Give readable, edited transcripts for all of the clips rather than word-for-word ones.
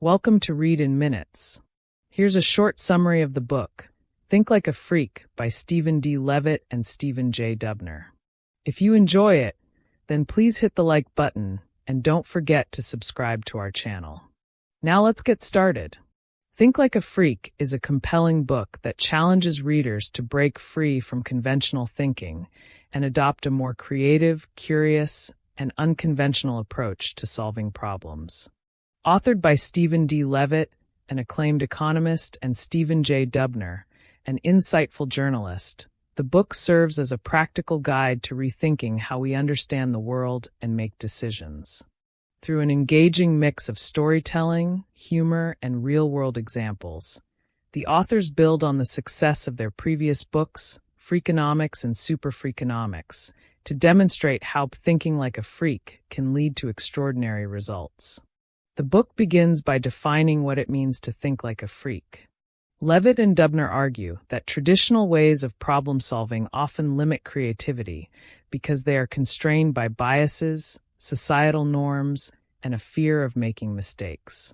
Welcome to Read in Minutes. Here's a short summary of the book, Think Like a Freak by Stephen D. Levitt and Stephen J. Dubner. If you enjoy it, then please hit the like button and don't forget to subscribe to our channel. Now let's get started. Think Like a Freak is a compelling book that challenges readers to break free from conventional thinking and adopt a more creative, curious, and unconventional approach to solving problems. Authored by Stephen D. Levitt, an acclaimed economist, and Stephen J. Dubner, an insightful journalist, the book serves as a practical guide to rethinking how we understand the world and make decisions. Through an engaging mix of storytelling, humor, and real-world examples, the authors build on the success of their previous books, Freakonomics and Super Freakonomics, to demonstrate how thinking like a freak can lead to extraordinary results. The book begins by defining what it means to think like a freak. Levitt and Dubner argue that traditional ways of problem-solving often limit creativity because they are constrained by biases, societal norms, and a fear of making mistakes.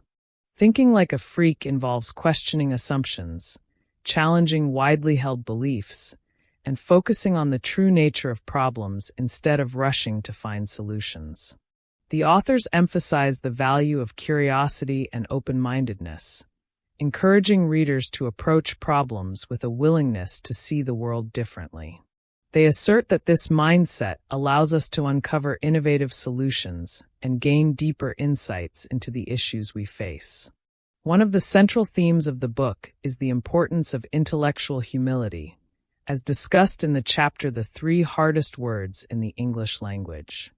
Thinking like a freak involves questioning assumptions, challenging widely held beliefs, and focusing on the true nature of problems instead of rushing to find solutions. The authors emphasize the value of curiosity and open-mindedness, encouraging readers to approach problems with a willingness to see the world differently. They assert that this mindset allows us to uncover innovative solutions and gain deeper insights into the issues we face. One of the central themes of the book is the importance of intellectual humility, as discussed in the chapter The 3 Hardest Words in the English Language.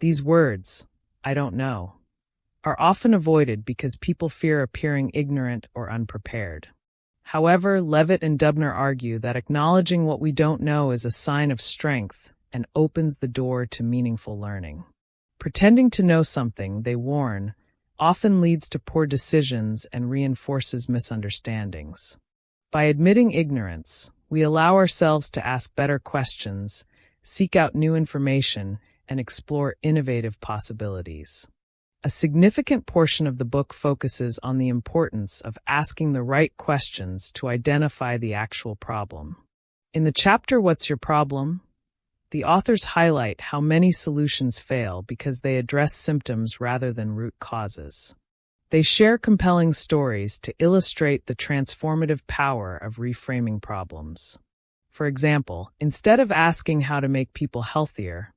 These words, I don't know, are often avoided because people fear appearing ignorant or unprepared. However, Levitt and Dubner argue that acknowledging what we don't know is a sign of strength and opens the door to meaningful learning. Pretending to know something, they warn, often leads to poor decisions and reinforces misunderstandings. By admitting ignorance, we allow ourselves to ask better questions, seek out new information, and explore innovative possibilities. A significant portion of the book focuses on the importance of asking the right questions to identify the actual problem. In the chapter What's Your Problem?, the authors highlight how many solutions fail because they address symptoms rather than root causes. They share compelling stories to illustrate the transformative power of reframing problems. For example, instead of asking how to make people healthier,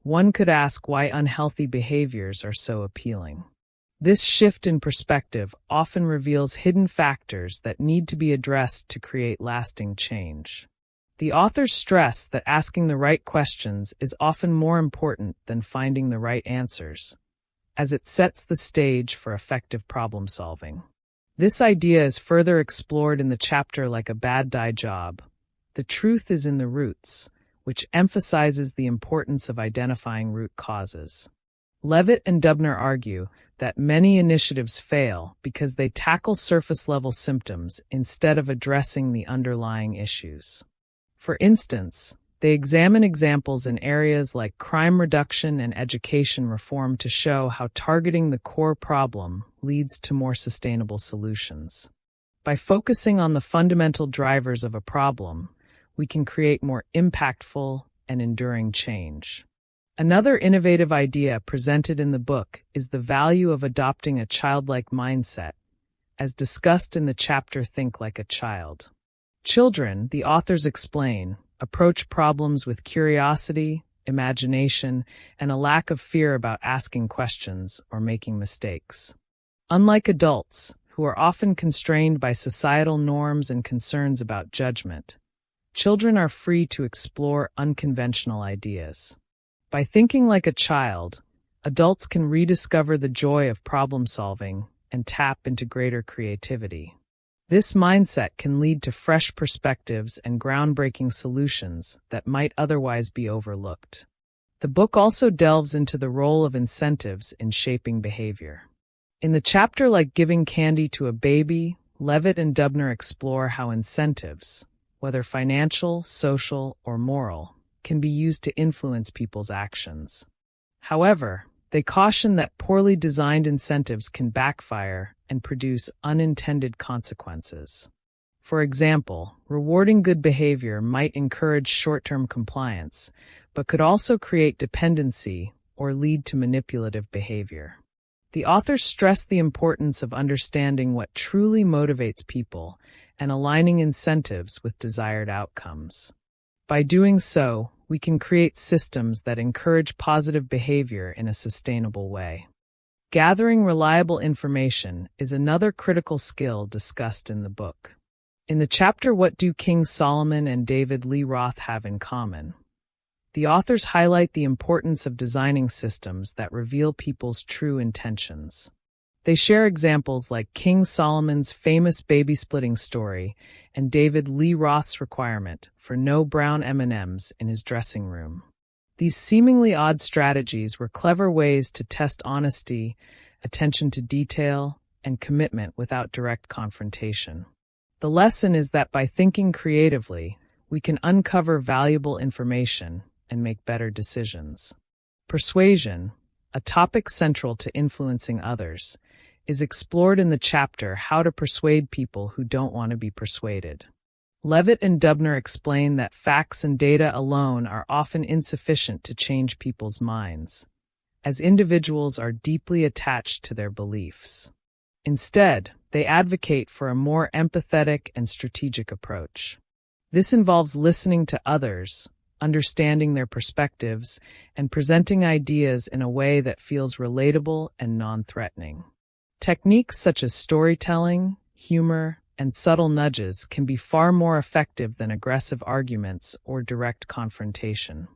one could ask why unhealthy behaviors are so appealing. This shift in perspective often reveals hidden factors that need to be addressed to create lasting change. The authors stress that asking the right questions is often more important than finding the right answers, as it sets the stage for effective problem solving. This idea is further explored in the chapter Like a Bad Dye Job. The truth is in the roots, which emphasizes the importance of identifying root causes. Levitt and Dubner argue that many initiatives fail because they tackle surface-level symptoms instead of addressing the underlying issues. For instance, they examine examples in areas like crime reduction and education reform to show how targeting the core problem leads to more sustainable solutions. By focusing on the fundamental drivers of a problem, we can create more impactful and enduring change. Another innovative idea presented in the book is the value of adopting a childlike mindset, as discussed in the chapter Think Like a Child. Children, the authors explain, approach problems with curiosity, imagination, and a lack of fear about asking questions or making mistakes. Unlike adults, who are often constrained by societal norms and concerns about judgment, children are free to explore unconventional ideas. By thinking like a child, adults can rediscover the joy of problem-solving and tap into greater creativity. This mindset can lead to fresh perspectives and groundbreaking solutions that might otherwise be overlooked. The book also delves into the role of incentives in shaping behavior. In the chapter Like Giving Candy to a Baby, Levitt and Dubner explore how incentives, whether financial, social, or moral, can be used to influence people's actions. However, They caution that poorly designed incentives can backfire and produce unintended consequences. For example, rewarding good behavior might encourage short-term compliance, but could also create dependency or lead to manipulative behavior. The authors stress the importance of understanding what truly motivates people and aligning incentives with desired outcomes. By doing so, we can create systems that encourage positive behavior in a sustainable way. Gathering reliable information is another critical skill discussed in the book. In the chapter What Do King Solomon and David Lee Roth Have in Common?, the authors highlight the importance of designing systems that reveal people's true intentions. They share examples like King Solomon's famous baby-splitting story and David Lee Roth's requirement for no brown M&Ms in his dressing room. These seemingly odd strategies were clever ways to test honesty, attention to detail, and commitment without direct confrontation. The lesson is that by thinking creatively, we can uncover valuable information and make better decisions. Persuasion, a topic central to influencing others, is explored in the chapter How to Persuade People Who Don't Want to Be Persuaded. Levitt and Dubner explain that facts and data alone are often insufficient to change people's minds, as individuals are deeply attached to their beliefs. Instead, they advocate for a more empathetic and strategic approach. This involves listening to others, understanding their perspectives, and presenting ideas in a way that feels relatable and non-threatening. Techniques such as storytelling, humor, and subtle nudges can be far more effective than aggressive arguments or direct confrontation.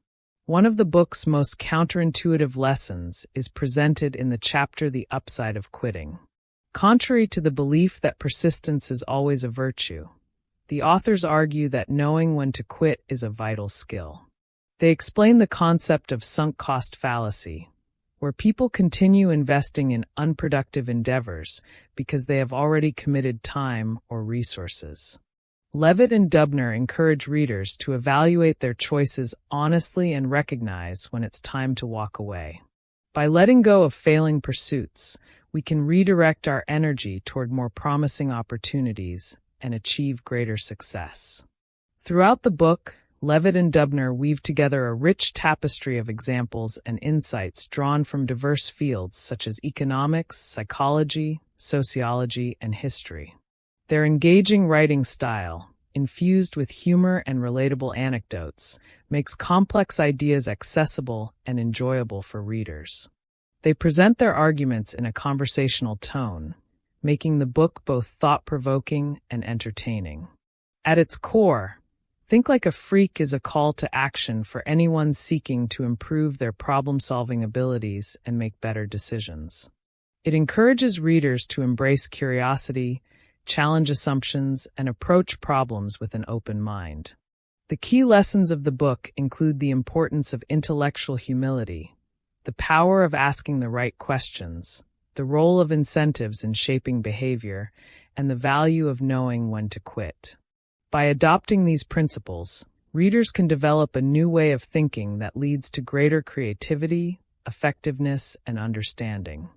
One of the book's most counterintuitive lessons is presented in the chapter The Upside of Quitting. Contrary to the belief that persistence is always a virtue, the authors argue that knowing when to quit is a vital skill. They explain the concept of sunk cost fallacy, where people continue investing in unproductive endeavors because they have already committed time or resources. Levitt and Dubner encourage readers to evaluate their choices honestly and recognize when it's time to walk away. By letting go of failing pursuits, we can redirect our energy toward more promising opportunities and achieve greater success. Throughout the book, Levitt and Dubner weave together a rich tapestry of examples and insights drawn from diverse fields such as economics, psychology, sociology, and history. Their engaging writing style, infused with humor and relatable anecdotes, makes complex ideas accessible and enjoyable for readers. They present their arguments in a conversational tone, making the book both thought-provoking and entertaining. At its core, Think Like a Freak is a call to action for anyone seeking to improve their problem-solving abilities and make better decisions. It encourages readers to embrace curiosity, challenge assumptions, and approach problems with an open mind. The key lessons of the book include the importance of intellectual humility, the power of asking the right questions, the role of incentives in shaping behavior, and the value of knowing when to quit. By adopting these principles, readers can develop a new way of thinking that leads to greater creativity, effectiveness, and understanding.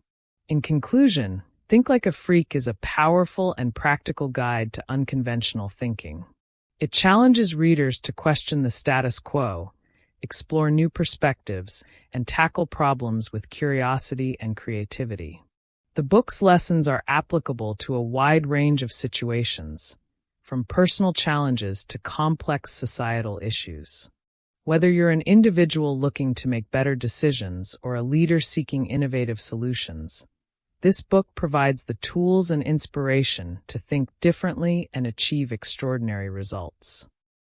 In conclusion, Think Like a Freak is a powerful and practical guide to unconventional thinking. It challenges readers to question the status quo, explore new perspectives, and tackle problems with curiosity and creativity. The book's lessons are applicable to a wide range of situations, from personal challenges to complex societal issues. Whether you're an individual looking to make better decisions or a leader seeking innovative solutions, this book provides the tools and inspiration to think differently and achieve extraordinary results.